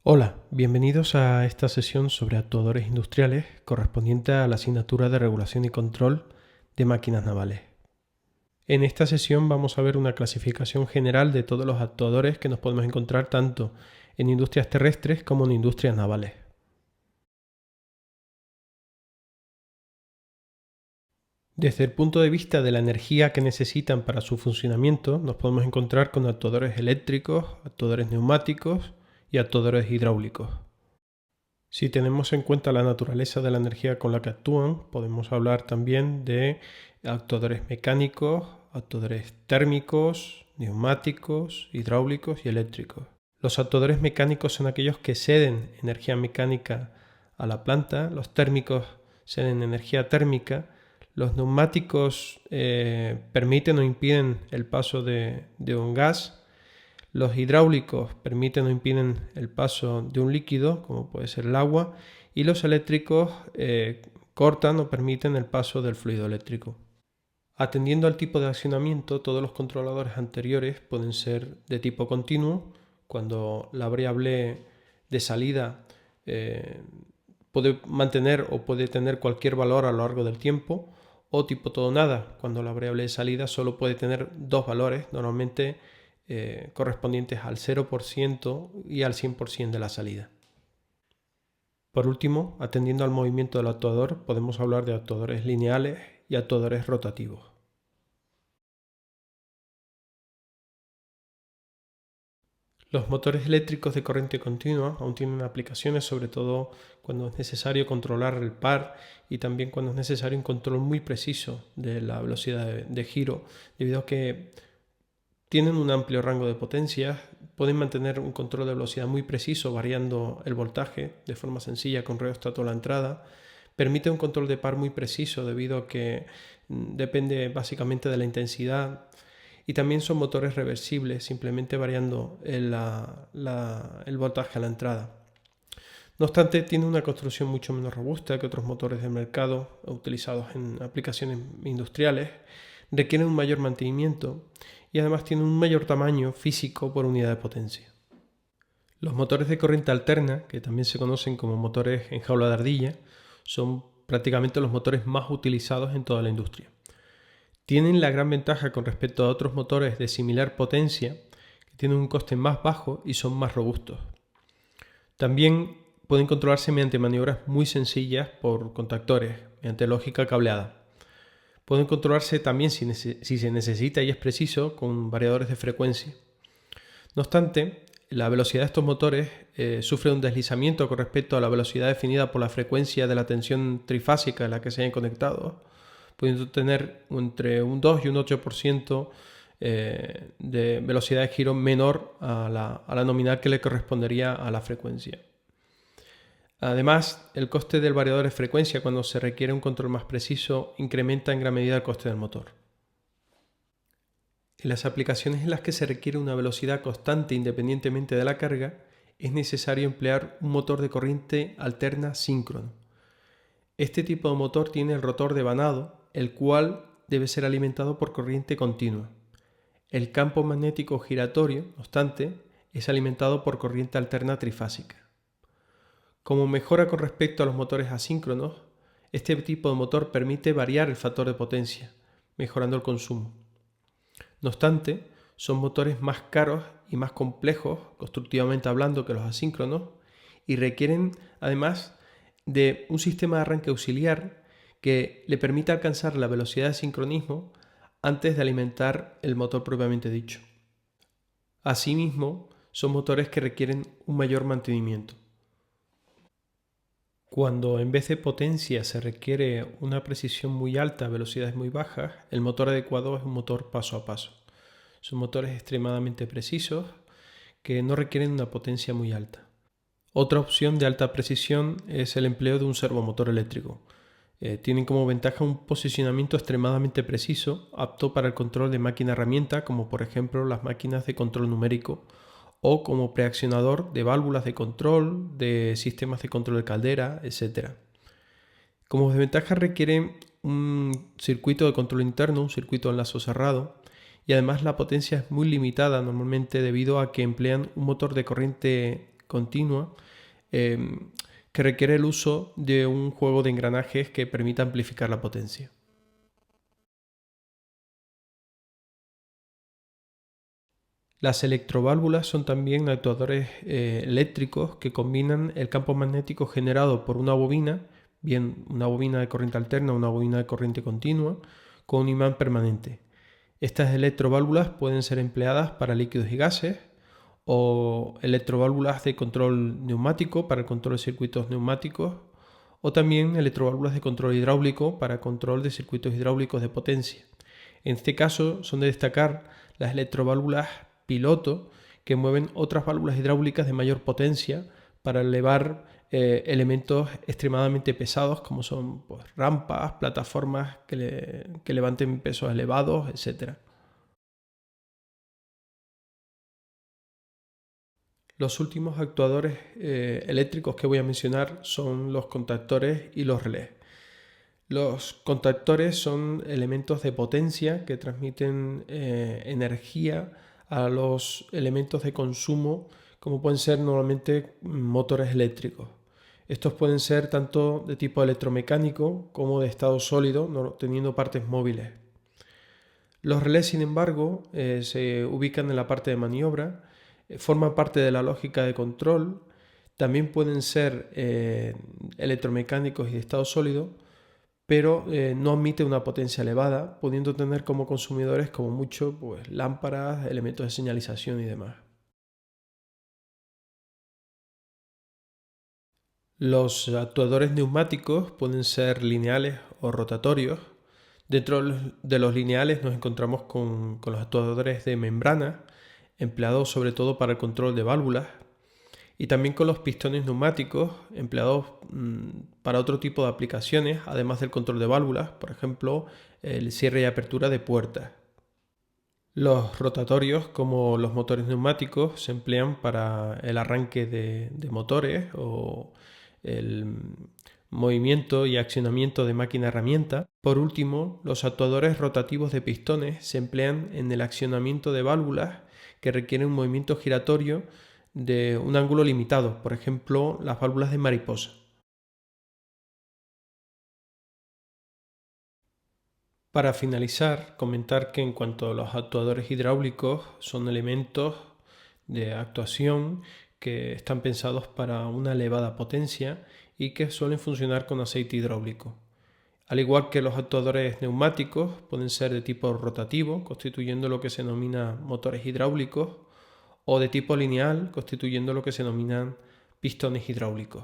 Hola, bienvenidos a esta sesión sobre actuadores industriales correspondiente a la asignatura de Regulación y Control de Máquinas Navales. En esta sesión vamos a ver una clasificación general de todos los actuadores que nos podemos encontrar tanto en industrias terrestres como en industrias navales. Desde el punto de vista de la energía que necesitan para su funcionamiento, nos podemos encontrar con actuadores eléctricos, actuadores neumáticos y actuadores hidráulicos. Si tenemos en cuenta la naturaleza de la energía con la que actúan, podemos hablar también de actuadores mecánicos, actuadores térmicos, neumáticos, hidráulicos y eléctricos. Los actuadores mecánicos son aquellos que ceden energía mecánica a la planta, los térmicos ceden energía térmica, los neumáticos permiten o impiden el paso de un gas. Los hidráulicos permiten o impiden el paso de un líquido, como puede ser el agua, y los eléctricos cortan o permiten el paso del fluido eléctrico. Atendiendo al tipo de accionamiento, todos los controladores anteriores pueden ser de tipo continuo, cuando la variable de salida puede mantener o puede tener cualquier valor a lo largo del tiempo, o tipo todo nada, cuando la variable de salida solo puede tener dos valores, normalmente correspondientes al 0% y al 100% de la salida. Por último, atendiendo al movimiento del actuador, podemos hablar de actuadores lineales y actuadores rotativos. Los motores eléctricos de corriente continua aún tienen aplicaciones, sobre todo cuando es necesario controlar el par y también cuando es necesario un control muy preciso de la velocidad de giro, debido a que tienen un amplio rango de potencias, pueden mantener un control de velocidad muy preciso variando el voltaje de forma sencilla con rheostato a la entrada. Permite un control de par muy preciso debido a que depende básicamente de la intensidad, y también son motores reversibles, simplemente variando el voltaje a la entrada. No obstante, tiene una construcción mucho menos robusta que otros motores del mercado utilizados en aplicaciones industriales, requieren un mayor mantenimiento y además tienen un mayor tamaño físico por unidad de potencia. Los motores de corriente alterna, que también se conocen como motores en jaula de ardilla, son prácticamente los motores más utilizados en toda la industria. Tienen la gran ventaja con respecto a otros motores de similar potencia, que tienen un coste más bajo y son más robustos. También pueden controlarse mediante maniobras muy sencillas por contactores, mediante lógica cableada. Pueden controlarse también si se necesita y es preciso con variadores de frecuencia. No obstante, la velocidad de estos motores sufre un deslizamiento con respecto a la velocidad definida por la frecuencia de la tensión trifásica en la que se hayan conectado, pudiendo tener entre un 2 y un 8% de velocidad de giro menor a la nominal que le correspondería a la frecuencia. Además, el coste del variador de frecuencia cuando se requiere un control más preciso incrementa en gran medida el coste del motor. En las aplicaciones en las que se requiere una velocidad constante independientemente de la carga, es necesario emplear un motor de corriente alterna síncrono. Este tipo de motor tiene el rotor devanado, el cual debe ser alimentado por corriente continua. El campo magnético giratorio, no obstante, es alimentado por corriente alterna trifásica. Como mejora con respecto a los motores asíncronos, este tipo de motor permite variar el factor de potencia, mejorando el consumo. No obstante, son motores más caros y más complejos, constructivamente hablando, que los asíncronos, y requieren además de un sistema de arranque auxiliar que le permita alcanzar la velocidad de sincronismo antes de alimentar el motor propiamente dicho. Asimismo, son motores que requieren un mayor mantenimiento. Cuando en vez de potencia se requiere una precisión muy alta a velocidades muy bajas, el motor adecuado es un motor paso a paso. Son motores extremadamente precisos que no requieren una potencia muy alta. Otra opción de alta precisión es el empleo de un servomotor eléctrico. Tienen como ventaja un posicionamiento extremadamente preciso, apto para el control de máquina-herramienta, como por ejemplo las máquinas de control numérico, o como preaccionador de válvulas de control, de sistemas de control de caldera, etc. Como desventaja requiere un circuito de control interno, un circuito de enlazo cerrado, y además la potencia es muy limitada normalmente debido a que emplean un motor de corriente continua, que requiere el uso de un juego de engranajes que permita amplificar la potencia. Las electroválvulas son también actuadores eléctricos que combinan el campo magnético generado por una bobina, bien una bobina de corriente alterna o una bobina de corriente continua, con un imán permanente. Estas electroválvulas pueden ser empleadas para líquidos y gases, o electroválvulas de control neumático para el control de circuitos neumáticos, o también electroválvulas de control hidráulico para control de circuitos hidráulicos de potencia. En este caso son de destacar las electroválvulas piloto, que mueven otras válvulas hidráulicas de mayor potencia para elevar elementos extremadamente pesados como son rampas, plataformas que levanten pesos elevados, etc. Los últimos actuadores eléctricos que voy a mencionar son los contactores y los relés. Los contactores son elementos de potencia que transmiten energía a los elementos de consumo, como pueden ser normalmente motores eléctricos. Estos pueden ser tanto de tipo electromecánico como de estado sólido, teniendo partes móviles. Los relés, sin embargo, se ubican en la parte de maniobra, forman parte de la lógica de control, también pueden ser electromecánicos y de estado sólido, pero no admite una potencia elevada, pudiendo tener como consumidores como mucho lámparas, elementos de señalización y demás. Los actuadores neumáticos pueden ser lineales o rotatorios. Dentro de los lineales nos encontramos con los actuadores de membrana, empleados sobre todo para el control de válvulas, y también con los pistones neumáticos, empleados para otro tipo de aplicaciones, además del control de válvulas, por ejemplo, el cierre y apertura de puertas. Los rotatorios, como los motores neumáticos, se emplean para el arranque de motores o el movimiento y accionamiento de máquina-herramienta. Por último, los actuadores rotativos de pistones se emplean en el accionamiento de válvulas que requieren un movimiento giratorio de un ángulo limitado, por ejemplo, las válvulas de mariposa. Para finalizar, comentar que en cuanto a los actuadores hidráulicos, son elementos de actuación que están pensados para una elevada potencia y que suelen funcionar con aceite hidráulico. Al igual que los actuadores neumáticos, pueden ser de tipo rotativo, constituyendo lo que se denomina motores hidráulicos, o de tipo lineal, constituyendo lo que se denominan pistones hidráulicos.